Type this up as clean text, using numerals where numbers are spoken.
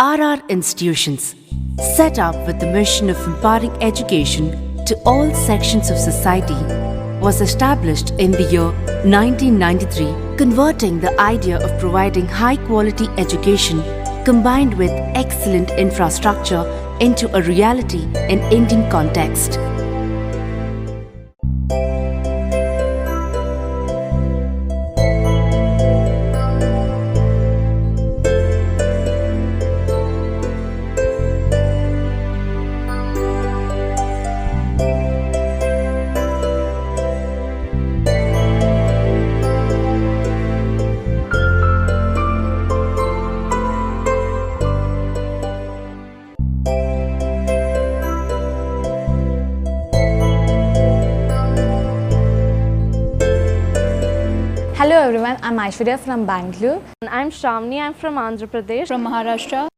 RR institutions, set up with the mission of imparting education to all sections of society, was established in the year 1993, converting the idea of providing high-quality education combined with excellent infrastructure into a reality in Indian context. Hello everyone, I'm Aishwarya from Bangalore. I'm Shravani, I'm from Andhra Pradesh. From Maharashtra.